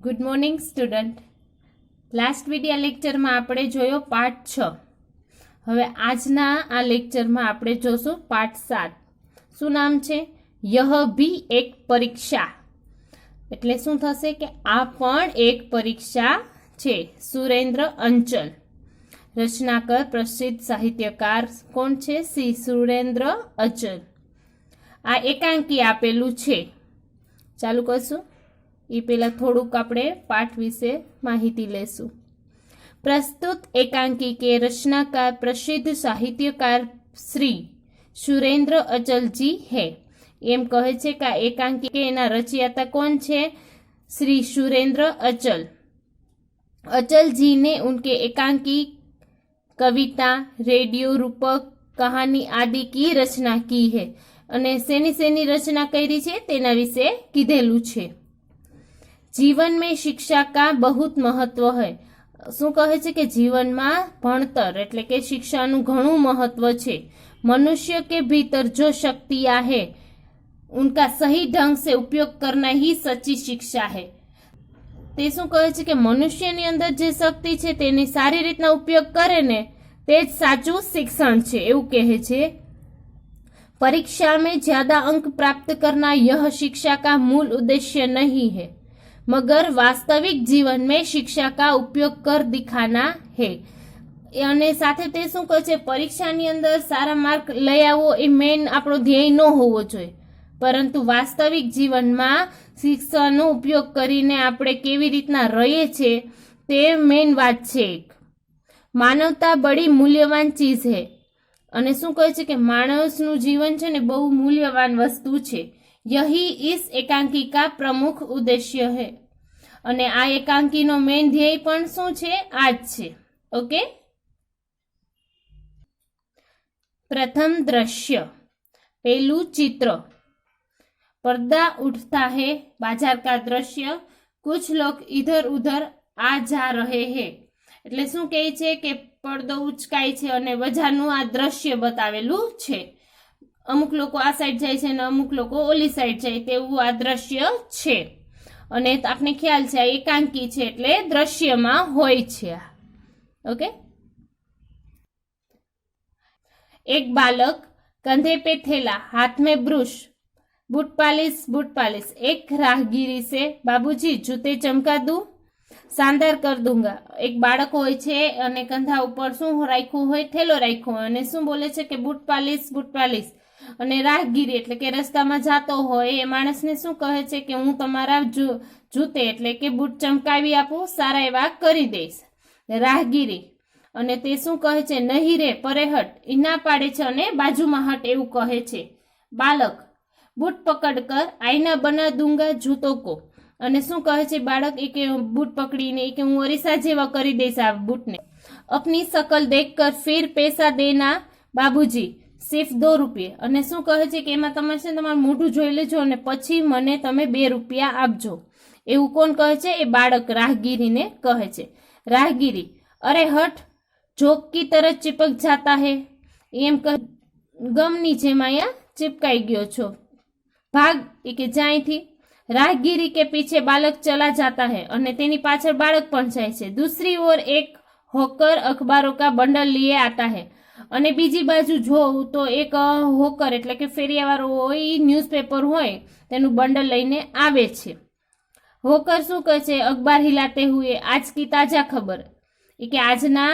Good morning student. Last video લેક્ચરમાં આપણે જોયો પાઠ 6. હવે આજના આ લેક્ચરમાં આપણે જોશું પાઠ 7. શું નામ છે? યહ ભી એક પરીક્ષા. એટલે શું થશે કે આ પણ એક પરીક્ષા છે. સુરેન્દ્ર અંચલ. રચનાકર પ્રસિદ્ધ સાહિત્યકાર કોણ છે? શ્રી સુરેન્દ્ર અંચલ. આ એકાંકી આપેલું છે. ચાલુ કરશું. એ પહેલાં થોડુંક આપણે પાઠ વિશે માહિતી લેશું. प्रस्तुत एकांकी के रचनाकार प्रसिद्ध साहित्यकार श्री सुरेंद्र अचल जी है. एम कहे छे कि एकांकी के एना रचयिता कौन छे? श्री सुरेंद्र अचल. अचल जी ने उनके एकांकी कविता, रेडियो रूपक, कहानी आदि की रचना की है. અને શેની શેની રચના કરી છે તેના વિશે કીધેલું છે. जीवन में शिक्षा का बहुत महत्व है. શું કહે છે કે જીવનમાં ભણતર એટલે કે શિક્ષાનું ઘણું મહત્વ છે. मनुष्य के भीतर जो शक्तियां है उनका सही ढंग से उपयोग करना ही सच्ची शिक्षा है. તે શું કહે છે કે મનુષ્યની અંદર જે શક્તિ છે તેની સારી રીતના ઉપયોગ કરે ને તે જ સાચું શિક્ષણ છે એવું કહે છે. परीक्षा में ज्यादा अंक प्राप्त करना यह शिक्षा का मूल उद्देश्य नहीं है, मगर वास्तविक जीवन में शिक्षा का उपयोग कर दिखाना है. અને સાથે તે શું કહે છે? પરીક્ષાની અંદર સારા માર્ક લઈ આવવો એ મેઇન આપણો ધ્યેય ન હોવો જોઈએ, પરંતુ વાસ્તવિક જીવનમાં શિક્ષાનો ઉપયોગ કરીને આપણે કેવી રીતના રહીએ છીએ તે મેઇન વાત છે. માનવતા બડી મૂલ્યવાન ચીજ है. અને શું કહે છે કે માણસનું જીવન છે ને બહુ મૂલ્યવાન વસ્તુ છે. यही इस एकांकी का प्रमुख उद्देश्य है. અને આ એકાંકીનો મેઇન ધ્યેય પણ શું છે? આ જ છે. ઓકે. प्रथम दृश्य. पहलू चित्र. पर्दा उठता है. बाजार का दृश्य. कुछ लोग इधर उधर आ जा रहे हैं. એટલે શું કહે છે કે પડદો ઉચકાય છે અને બજારનું આ દ્રશ્ય બતાવેલું છે. અમુક લોકો આ સાઈડ જાય છે અને અમુક લોકો ઓલી સાઈડ જાય તેવું આ દ્રશ્ય છે. અને આપણે ખ્યાલ છે આ એકાંકી છે એટલે દ્રશ્યમાં હોય છે. ओके. एक बालक कंधे पे थैला, हाथ में ब्रश, बूट पालिश. एक राहगीरी से बाबूजी जूते चमका दूं, शानदार कर दूंगा. एक बाળક હોય છે અને કંધા ઉપર શું રાખ્યું હોય? થેલો રાખ્યો હોય અને શું બોલે છે કે બૂટ પાલિશ. અને રાહગીરી એટલે કે રસ્તામાં જાતો હોય એ માણસને શું કહે છે કે હું તમારા જૂતે એટલે કે બૂટ ચમકાવી આપું, સારા એવા કરી દઈશ. રાહગીરી. અને તે શું કહે છે? નહીં રે પરે હટ. એ ના પાડે છે અને બાજુમાં હટ એવું કહે છે. બાલક. બૂટ પકડ કર આઈના બના દૂંગા જૂતો કો. અને શું કહે છે બાળક? એ કે બૂટ પકડીને એ કે હું અરીસા જેવા કરી દઈશ આ બૂટને. अपनी शकल देखकर फिर पैसा देना बाबूजी, सिर्फ 2 રૂપિયા. અને શું કહે છે કે એમાં તમારે છે તમારું મોઢું જોઈ લેજો અને પછી મને તમે 2 રૂપિયા આપજો. એવું કોણ કહે છે? એ બાળક રાહગીરીને કહે છે. રાહગીરી. અરે હટ, જોક की तरह चिपक जाता है. એમ કહે ગમની જેમ અહીંયા ચિપકાઈ ગયો છો, ભાગ. એ કે જાયથી. राहगीरी के पीछे बालक चला जाता है અને તેની પાછળ બાળક પણ જાય છે. दूसरी ओर एक होकर अखबारों का बंडल लिए आता है. અને બીજી બાજુ જોઉં તો એક હોકર એટલે કે ફેરિયાવાળો હોય, ન્યૂઝપેપર હોય તેનું બંડલ લઈને આવે છે. હોકર શું કહે છે? અખબાર हिलाते हुए आज की ताजा खबर. એ કે આજના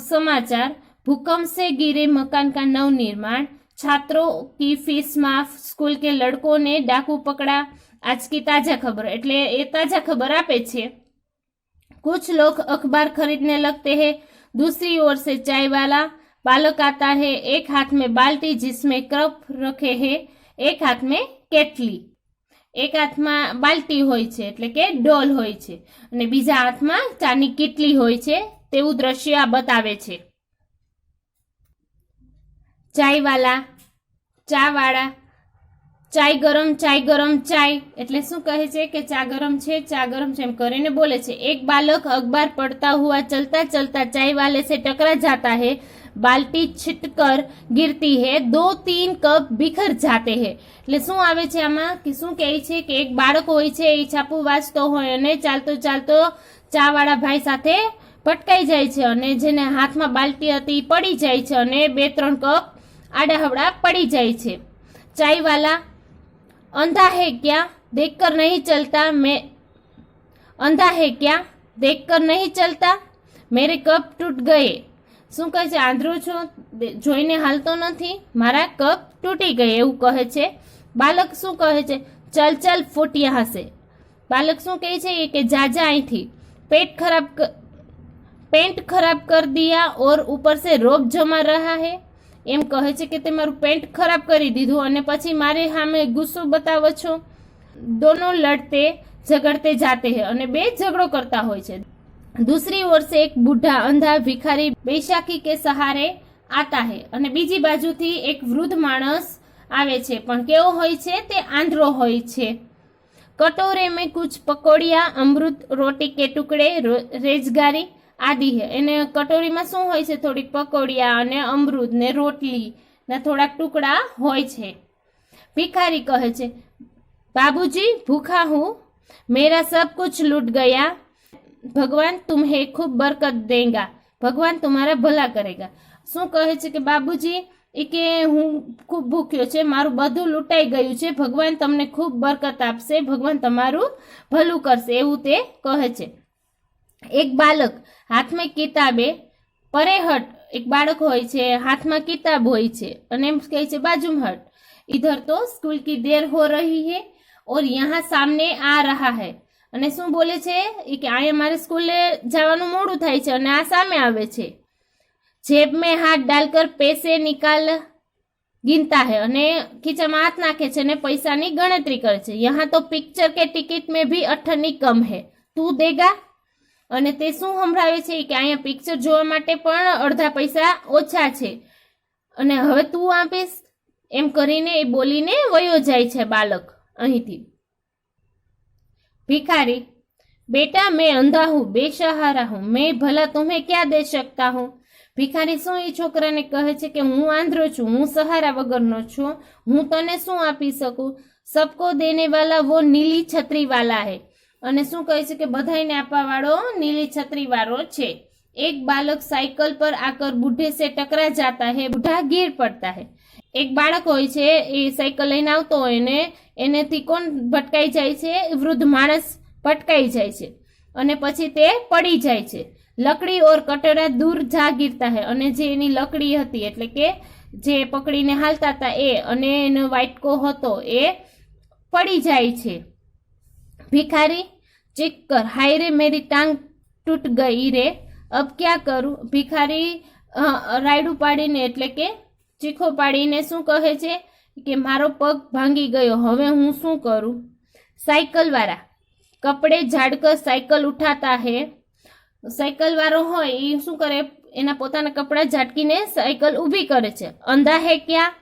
समाचार. भूकंप से गिरे मकान का नव निर्माण. छात्रों की फीस माफ. स्कूल के लड़कों ने डाकू पकड़ा. आज की ताजा खबर એટલે એ તાજા ખબર આપે છે. कुछ लोग अखबार खरीदने लगते हैं. दूसरी ओर से चाय वाला. बालक आता है, एक हाथ में बाल्टी जिसमें कप रखे हैं, एक हाथ में केटली. એક હાથમાં બાલ્ટી હોય છે એટલે કે ડોલ હોય છે અને બીજા હાથમાં ચાની કેટલી હોય છે તેવું દ્રશ્ય આ બતાવે છે. ચાયવાલા, ચાવાળા. ચાય ગરમ ચાય એટલે શું કહે છે કે ચા ગરમ છે એમ કરીને બોલે છે। એક બાલક अखबार पढ़ता हुआ चलता चलता चाय वाले से टकरा जाता है, बाल्टी छिटकर गिरती है, 2-3 कप बिखर जाते हैं। એટલે શું આવે છે આમાં કે શું કહે છે કે એક બાળક હોય છે, એ છાપું વાંચતો હોય અને ચાલતો ચાલતો ચા વાળા ભાઈ સાથે પટકાઈ જાય છે અને જેને હાથમાં બાલ્ટી હતી પડી જાય છે અને 2-3 કપ આડાહવડા પડી જાય છે। ચાય વાલા अंधा है क्या देखकर नहीं चलता, मैं अंधा है क्या देखकर नहीं चलता, मेरे कप टूट गए। શું કહે છે? આંધળો છો, જોઈને હાલતો નથી, મારા કપ તૂટી ગયે એવું કહે છે। બાલક શું કહે છે? ચલ ચલ ફૂટ યહાં સે। બાલક શું કહે છે કે જા જા અહીંથી। पेंट खराब कर दिया और ऊपर से रोब जमा रहा है। એમ કહે છે કે તે મારું પેન્ટ ખરાબ કરી દીધું અને પછી મારી સામે ગુસ્સો બતાવો છો। दोनों लड़ते झगड़ते जाते हैं અને બે ઝઘડો કરતા હોય છે। दूसरी ओर से एक बूढ़ा अंधा भिखारी बैसाखी के सहारे आता है અને બીજી બાજુથી એક વૃદ્ધ માણસ આવે છે પણ કેવો હોય છે? તે આંધળો હોય છે। कटोरे में कुछ पकौड़िया, अमृत, रोटी के टुकड़े, रेजगारी आदि है। એને કટોરીમાં શું હોય છે? થોડીક પકોડિયા અને અમૃત ને રોટલી ને થોડાક ટુકડા હોય છે। ભિખારી કહે છે, बाबूजी भूखा हूँ, मेरा सब कुछ लूट गया, भगवान तुम्हें खूब बरकत देगा, भगवान तुम्हारा भला करेगा। શું કહે છે કે બાબુજી એ કે હું ખૂબ ભૂખ્યો છે, મારું બધું લૂંટાઈ ગયું છે, ભગવાન તમને ખૂબ બરકત આપશે, ભગવાન તમારું ભલું કરશે એવું તે કહે છે। એક બાલક હાથમાં કિતાબે પરે હટ, એક બાળક હોય છે હાથમાં કિતાબ હોય છે અને એમ કહે છે બાજુમાં હટ, इधर तो स्कूल की देर हो रही है और यहाँ सामने आ रहा है। અને શું બોલે છે કે અહીંયા મારે સ્કૂલે જવાનું મોડું થાય છે અને આ સામે આવે છે। જેબ में हाथ डालकर पैसे निकाल गिनता है અને ખીચામાં હાથ નાખે છે અને પૈસાની ગણતરી કરે છે। यहाँ तो पिक्चर के टिकट में भी 8 कम है, तू देगा। અને તે શું સંભળાવે છે કે અહીંયા પિક્ચર જોવા માટે પણ અડધા પૈસા ઓછા છે અને હવે તું આપીશ એમ કરીને એ બોલીને વયો જાય છે બાલક અહીંથી। भिखारी, बेटा मैं अंधा हूँ, बेसहारा हूँ, मैं भला तुम्हें क्या दे सकता हूँ। ભિખારી શું એ છોકરાને કહે છે કે હું આંધળો છું, હું સહારા વગરનો છું, હું તને શું આપી શકું। સબકો દેને વાલા વો નીલી છત્રી વાલા હે। અને શું કહે છે કે બધાઈને આપવા વાળો નીલી છત્રી વાળો છે। એક બાલક સાયકલ પર આકર બુઢે સે ટકરા જાતા હે, બુઢા ગીર પડતા હે। એક બાળક હોય છે એ સાયકલ લઈને આવતો હોય ને એનેથી કોણ ભટકાઈ જાય છે? વૃદ્ધ માણસ ભટકાઈ જાય છે અને પછી તે પડી જાય છે। લકડી ઓર કટોરા દૂર જા ગીરતા હે, અને જે એની લકડી હતી એટલે કે જે પકડીને હાલતા હતા એ અને એનો વાટકો હતો એ પડી જાય છે। ભિખારી, ચીક કર, હાય રે મેરી ટાંગ તૂટ ગઈ રે, અબ ક્યા કરું। ભિખારી રાયડું પાડીને એટલે કે ચીખો પાડીને શું કહે છે કે મારો પગ ભાંગી ગયો, હવે હું શું કરું। સાયકલ વાળા, કપડે ઝાડકર સાયકલ ઉઠાતા હે। સાયકલ વાળો હોય એ શું કરે? એના પોતાના કપડા ઝાટકીને સાયકલ ઊભી કરે છે। અંધા હે ક્યા,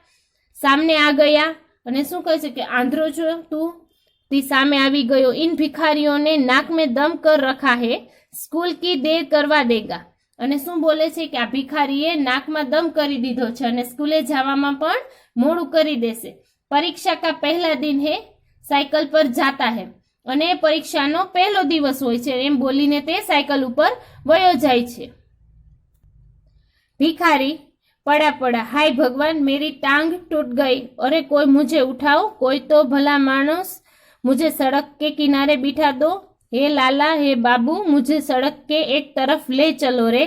સામને આ ગયા, અને શું કહે છે કે આંધળો છો તું, તે સામે આવી ગયો। इन भिखारियों ने नाक में दम कर रखा है, स्कूल की देर करवा देगा। અને શું બોલે છે કે આ ભિખારીએ નાકમાં દમ કરી દીધો છે અને સ્કૂલે જવામાં પણ મોડું કરી દેશે। પરીક્ષા કા પહેલા દિન હે, સાયકલ પર જાતા હે, અને પરીક્ષાનો પહેલો દિવસ હોય છે એમ બોલીને તે સાયકલ ઉપર વયો જાય છે। ભિખારી, पड़ा पड़ा, हाय भगवान मेरी टांग टूट गई, अरे कोई मुझे उठाओ, कोई तो भला मानुस मुझे सड़क के किनारे बिठा दो, हे लाला हे बाबू मुझे सड़क के एक तरफ ले चलो रे।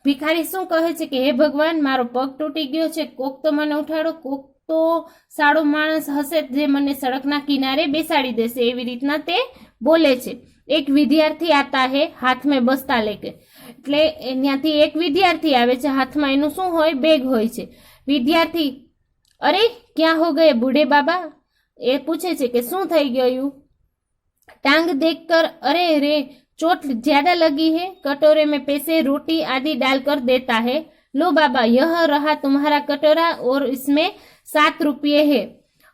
ભિખારી શું કહે છે કે હે ભગવાન મારો પગ તૂટી ગયો છે, કોક તો મને ઉઠાડો, કોક તો સારો માણસ હશે જે મને સડકના કિનારે બેસાડી દેશે, એવી રીતના તે બોલે છે। એક વિદ્યાર્થી આતા હે હાથ મેં બસ્તા લેકે, એટલે ત્યાંથી એક વિદ્યાર્થી આવે છે, હાથમાં એનું શું હોય? બેગ હોય છે। વિદ્યાર્થી, અરે ક્યાં હો ગયે બૂઢે બાબા, એ પૂછે છે કે શું થઈ ગયું। टांग देखकर, अरे रे चोट ज्यादा लगी है, कटोरे में पैसे रोटी आदि डालकर देता है, लो बाबा यह रहा तुम्हारा कटोरा और इसमें 7 रुपये है।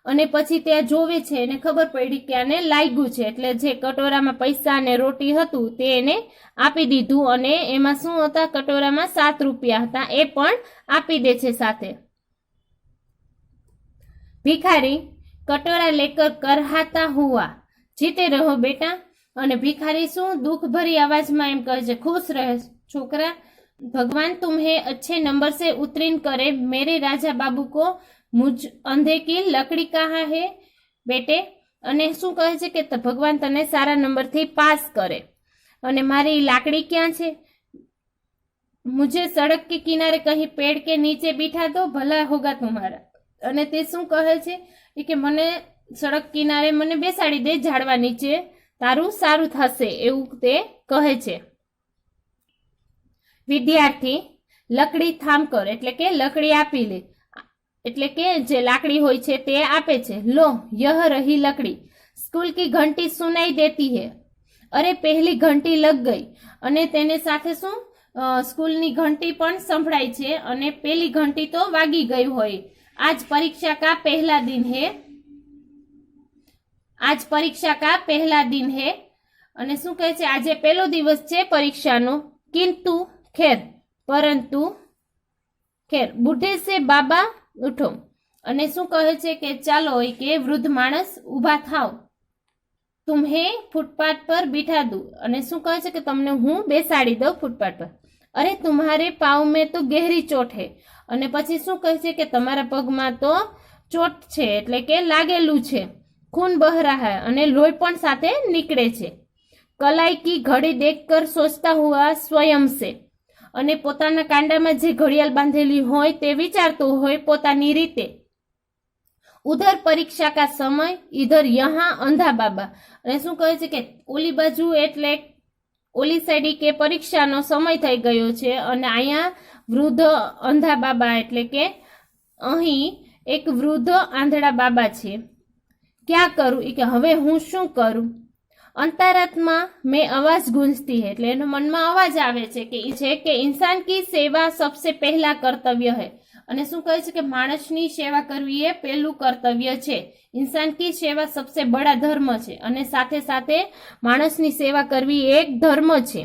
અને પછી ત્યાં જોવે છે એને ખબર પડી કે આને લાગ્યું છે, એટલે જે કટોરામાં પૈસા અને રોટી હતું તે એને આપી દીધું, અને એમાં શું હતા, કટોરામાં 7 રૂપિયા હતા, એ પણ આપી દે છે સાથે. ભિખારી કટોરા લેકર કરહાતા હુઆ, જીતે રહો બેટા. અને ભિખારી શું દુઃખ ભરી અવાજમાં એમ કહે છે, ખુશ રહે છોકરા, ભગવાન तुम्हें अच्छे नंबर से उत्तीर्ण करे, मेरे राजा बाबू को मुझ अंधे की लकड़ी कहाँ है बेटे. અને શું કહે છે કે ભગવાન તને સારા નંબરથી પાસ કરે, અને મારી લાકડી ક્યાં છે, મુझे सड़क के किनारे कहीं पेड़ के नीचे बिठा दो, भला होगा तुम्हारा. અને તે શું કહે છે કે મને સડક કિનારે મને બેસાડી દે, ઝાડવા નીચે, તારું સારું થશે, એવું તે કહે છે. વિદ્યાર્થી લકડી થામ કર, એટલે કે લકડી આપી લે, એટલે કે જે લાકડી હોય છે તે આપે છે. લો યહ રહી લકડી, સ્કૂલ કી ઘંટી સુનાઈ દેતી હે. અરે પહેલી ઘંટી લગ ગઈ, અને તેને સાથે શું સ્કૂલની ઘંટી પણ સંભળાય છે, અને પહેલી ઘંટી તો વાગી ગઈ હોય. आज परीक्षा का पहला दिन है, आज परीक्षा का पहला दिन है. અને શું કહે છે, આજે પહેલો દિવસ છે પરીક્ષાનો. કિંતુ ખેર, પરંતુ ખેર, બુઢે સે બાબા ઉઠો. અને શું કહે છે કે ચાલો કે વૃદ્ધ માણસ ઊભા થાવ, તુમ્હે ફૂટપાથ પર બિઠા દઉં. અને શું કહે છે કે તમને હું બેસાડી દઉં ફૂટપાથ પર. અરે તુમ્હારે પાવ મેં તો ગહેરી ચોટ હે. અને પછી શું કહે છે કે તમારા પગમાં તો ચોટ છે, એટલે કે લાગેલું છે. ખૂન બહ રહા હૈ, અને લોહી પણ સાથે નીકળે છે. કલાઈ કી ઘડી દેખકર સોચતા હુઆ સ્વયં સે. અને પોતાના કાંડામાં જે ઘડિયાળ બાંધેલી હોય તે વિચારતો હોય પોતાની રીતે. ઉધર પરીક્ષા કા સમય, ઇધર યહાં અંધા બાબા. અને શું કહે છે કે ઓલી બાજુ એટલે ઓલી સાઈડ કે પરીક્ષાનો સમય થઈ ગયો છે, અને અહીંયા વૃદ્ધ અંધા બાબા, એટલે કે અહીં એક વૃદ્ધ આંધળા બાબા છે. ક્યાં કરું, એ કે હવે હું શું કરું. અંતરાત્મા મેં અવાજ ગૂંજતી હૈ, એટલે એનો મનમાં અવાજ આવે છે કે ઇન્સાન કી સેવા સબસે પહેલા કર્તવ્ય હૈ. અને શું કહે છે કે માણસની સેવા કરવી એ પહેલું કર્તવ્ય છે. ઇન્સાન કી સેવા સબસે બડા ધર્મ છે, અને સાથે સાથે માણસની સેવા કરવી એક ધર્મ છે.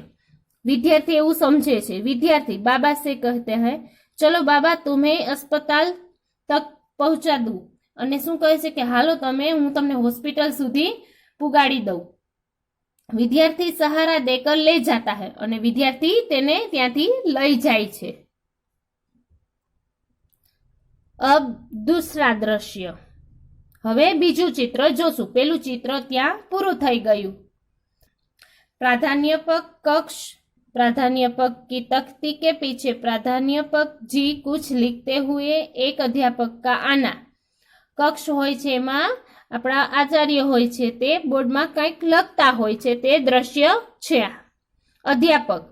વિદ્યાર્થી એવું સમજે છે. વિદ્યાર્થી બાબા સે કહેતે હૈ, ચલો બાબા तुम्हें अस्पताल तक પહોંચા દઉં. અને શું કહે છે કે હાલો હું તમને હોસ્પિટલ સુધી પુગાડી દઉં. વિદ્યાર્થી સહારા દેકર લઈ જાતા હૈ, અને વિદ્યાર્થી તેને ત્યાંથી લઈ જાય છે. અબ દૂસરા દ્રશ્ય, હવે બીજું ચિત્ર જોશું. પેલું ચિત્ર ત્યાં પૂરું થઈ ગયું. प्राधान्यापक कक्ष, प्राधान्यापक की तख्ती के पीछे प्राधान्यापक जी कुछ लिखते हुए एक अध्यापक का आना. कक्ष હોય છે એમાં આપણા આચાર્ય હોય છે, તે બોર્ડમાં કંઈક લખતા હોય છે, તે દ્રશ્ય છે. अध्यापक,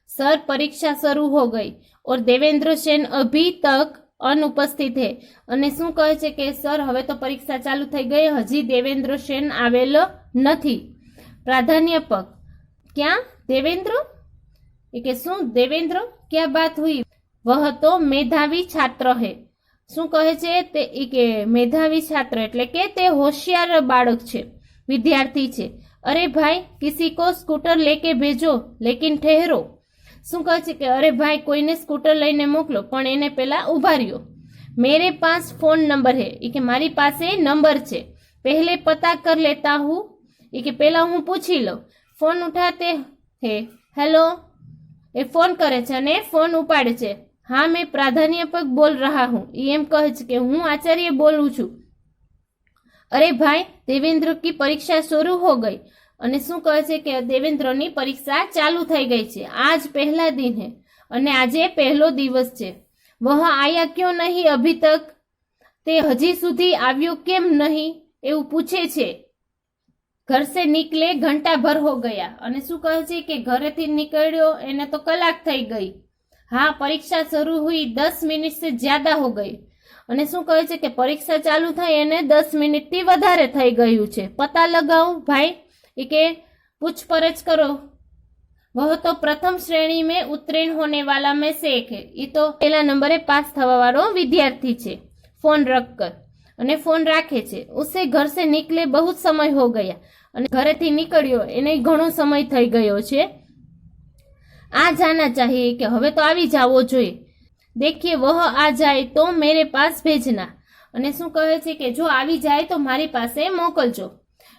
सर परीक्षा शुरू हो गई और देवेंद्र सेन अभी तक अनुपस्थित है. અને શું કહે છે કે સર હવે તો પરીક્ષા ચાલુ થઈ ગઈ, હજી દેવેન્દ્ર સેન આવેલો નથી. प्राध्यापक, क्या देवेंद्र, કે શું દેવેન્દ્ર, क्या बात हुई, वह तो मेधावी छात्र है. શું કહે છે તે કે મેધાવી છાત્ર એટલે કે તે હોશિયાર બાળક છે, વિદ્યાર્થી છે. અરે ભાઈ કિસી કો સ્કૂટર લેકે ભેજો લેકિન ઠહેરો. શું કહે છે કે અરે ભાઈ કોઈને સ્કૂટર લઈને મોકલો, પણ એને પેલા ઉભા રહ્યો. मेरे पास फोन नंबर है, એ કે મારી પાસે નંબર છે. पहले पता कर लेता हूँ, એ કે પેલા હું પૂછી લઉં. ફોન ઉઠાતે હે, હેલો, એ ફોન કરે છે અને ફોન ઉપાડે છે. हाँ मैं प्राध्यापक बोल रहा हूँ, એ એમ કહે છે કે હું આચાર્ય બોલું છું. અરે ભાઈ દેવેન્દ્ર की परीक्षा शुरू हो गई. અને શું કહે છે કે દેવેન્દ્રની પરીક્ષા ચાલુ થઈ ગઈ છે. આજ પહેલા દિન હે, અને આજે પહેલો દિવસ છે. वह आया क्यों नहीं अभी तक, તે હજી સુધી આવ્યો કેમ નહીં એવું પૂછે છે. ઘર સે નીકળે ઘંટા ભર હો ગયા. અને શું કહે છે કે ઘરેથી નીકળ્યો એને તો કલાક થઈ ગઈ. हाँ परीक्षा शुरू हुई 10 मिनट से ज्यादा हो गई. અને શું કહે છે કે પરીક્ષા ચાલુ થઈ એને 10 મિનિટથી વધારે થઈ ગયું છે. પતા લગાઓ ભાઈ, એ કે પૂછપરછ કરો. वह तो प्रथम श्रेणी में उत्तीर्ण होने वाला में से एक है, એ તો પહેલા નંબરે પાસ થવા વાળો વિદ્યાર્થી છે. फोन रख कर અને ફોન રાખે છે. ઉસે ઘર સે નીકળે બહુ સમય હો ગયા અને ઘરેથી નીકળ્યો એને ઘણો સમય થઈ ગયો છે. આ જાના ચાહીએ કે હવે તો આવી જાવો જોઈએ. દેખીએ વહ આ જાય તો મેરે પાસ ભેજના અને શું કહે છે કે જો આવી જાય તો મારી પાસે મોકલજો.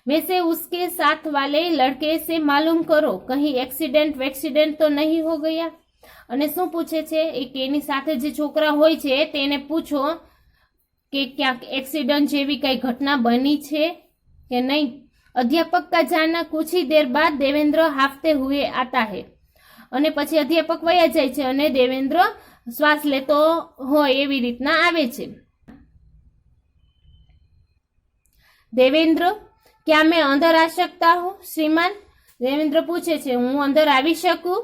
वैसे उसके साथ वाले लड़के से मालूम करो कहीं एक्सीडेंट वेक्सीडेंट तो नहीं हो गया. અને શું પૂછે છે કે એની સાથે જે છોકરા હોય છે તેને પૂછો કે ક્યાંક એક્સિડન્ટ જેવી કઈ ઘટના બની છે કે નહીં. અધ્યાપક કા જાના કુછ ही देर बाद देवेंद्र हाफते हुए आता है. અને પછી અધ્યાપક વયા જાય છે અને દેવેન્દ્ર શ્વાસ લેતો હોય એવી રીતના આવે છે. देवेंद्र क्या मैं अंदर आ सकता हूँ श्रीमान. देवेंद्र पूछे છે હું અંદર આવી શકું.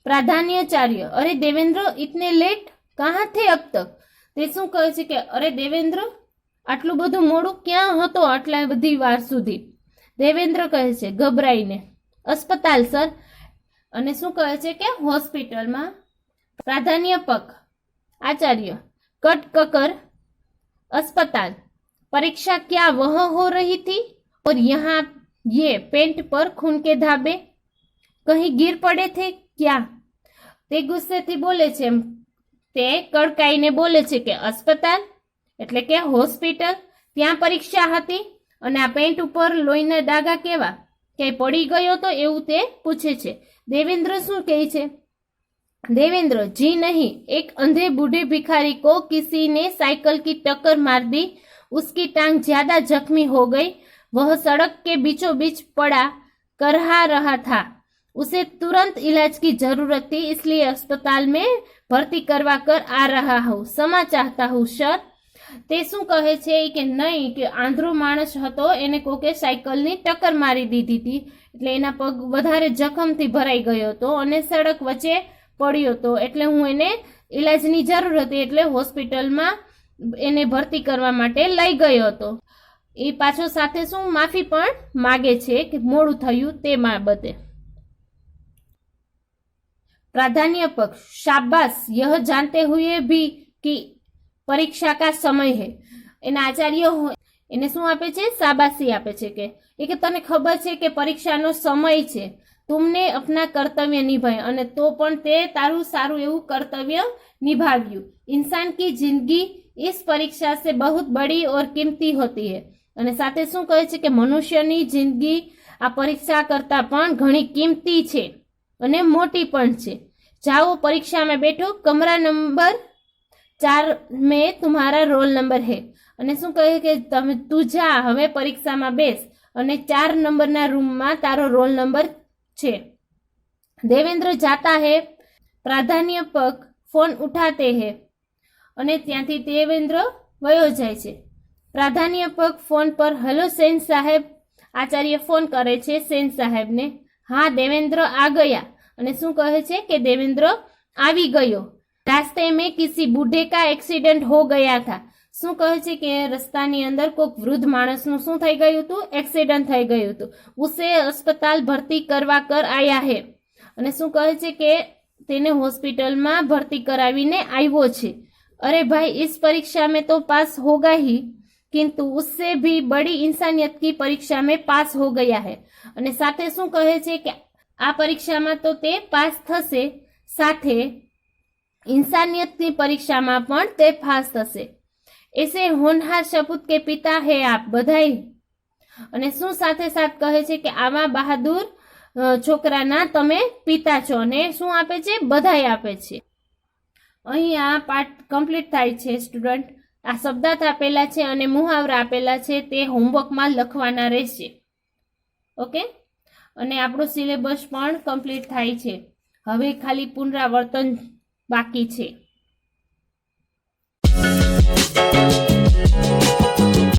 प्राधान्यचार्य अरे देवेंद्र इतने लेट कहाँ थे अब तक. તે શું કહે છે કે અરે દેવેન્દ્ર આટલું બધું મોડું ક્યાં હતો આટલા બધી વાર સુધી. દેવેન્દ્ર કહે છે ગભરાઈને અસ્પતાલ સર. અને શું કહે છે કે હોસ્પિટલમાં. प्राध्यापक आचार्य कट ककर अस्पताल. परीक्षा क्या वह हो रही थी और यहाँ ये पेंट पर खून के धाबे कहीं गिर पड़े थे क्या. તે ગુસ્સેથી બોલે છે તે કડકાઈને બોલે છે કે અસ્પતાલ એટલે કે હોસ્પિટલ ત્યાં પરીક્ષા હતી અને આ પેન્ટ ઉપર લોહીના ડાઘા કેવા ક્યાંય પડી ગયો તો એવું તે પૂછે છે. देवेंद्र શું કહે છે. देवेंद्र जी नहीं एक अंधे बूढ़े भिखारी को किसी ने साइकिल की टक्कर मार दी. उसकी टांग ज्यादा जख्मी हो गई. वह सड़क के बीचों बीच पड़ा करहा रहा था. उसे तुरंत इलाज की जरूरत थी इसलिए अस्पताल में भर्ती करवा कर आ रहा हूँ. क्षमा चाहता हूँ सर. તે શું કહે છે કે નહીં કે આંધળો માણસ હતો એને કોકે સાયકલની ટક્કર મારી દીધી હતી એટલે એના પગ વધારે જખમથી ભરાઈ ગયો હતો અને સડક વચ્ચે પડ્યો હતો એટલે હું એને ઇલાજની જરૂર હતી એટલે હોસ્પિટલમાં એને ભરતી કરવા માટે લઈ ગયો હતો. એ પાછો સાથે શું માફી પણ માગે છે કે મોડું થયું તે બાબતે. प्राध्यापक शाबाश यह जानते हुए भी कि परीक्षा का समय है. એના આચાર્ય એને શું આપે છે શાબાશી આપે છે કે એ કે તને ખબર છે કે પરીક્ષાનો સમય છે. तुमने अपना कर्तव्य निभाया અને તો પણ તે તારું સારું એવું કર્તવ્ય નિભાવ્યું. इंसान की जिंदगी इस परीक्षा से बहुत बड़ी और कीमती होती है. અને સાથે શું કહે છે કે મનુષ્યની જિંદગી આ પરીક્ષા કરતા પણ ઘણી કિંમતી છે અને મોટી પણ છે. જાઓ પરીક્ષા में बैठो कमरा नंबर 4 में तुम्हारा रोल नंबर है. અને શું કહે કે તમે તું જા હવે પરીક્ષામાં બેસ અને 4 નંબરના રૂમમાં તારો રોલ નંબર છે. देवेंद्र जाता है. प्राध्यापक फोन उठाते हैं અને ત્યાંથી દેવેન્દ્ર વયો જાય છે. प्राध्यापक फोन पर हेलो सेन साहेब. आचार्य फोन करे छे सेन साहेब ने. हाँ देवेंद्र आ गया. અને શું કહે છે કે દેવેન્દ્ર આવી ગયો. रास्ते में किसी बूढ़े का एक्सीडेंट हो गया था. શું કહે છે કે રસ્તાની અંદર કોઈક વૃદ્ધ માણસનું શું થઈ ગયું હતું એક્સિડન્ટ થઈ ગયું હતું. ઉસે अस्पताल भर्ती करवा कर आया है. અને શું કહે છે કે તેને હોસ્પિટલમાં ભરતી કરાવીને આવ્યો છે. अरे भाई इस परीक्षा में तो पास होगा ही किंतु उससे भी बड़ी इंसानियत की परीक्षा में पास हो गया है. અને સાથે શું કહે છે કે આ પરીક્ષામાં તો તે પાસ થશે સાથે इंसानियतની પરીક્ષામાં પણ તે પાસ થશે. ऐसे होनहार सपूत के पिता है आप बधाई. અને શું સાથે સાથ કહે છે કે આવા બહાદુર છોકરાના તમે પિતા છો અને શું આપે છે બધાઈ આપે છે. અહીં આ પાઠ કમ્પ્લીટ થાય છે સ્ટુડન્ટ. આ શબ્દાર્થ આપેલા છે અને મુહાવરા આપેલા છે તે હોમવર્કમાં લખવાના રહેશે. ઓકે અને આપણો સિલેબસ પણ કમ્પ્લીટ થાય છે. હવે ખાલી પુનરાવર્તન બાકી છે.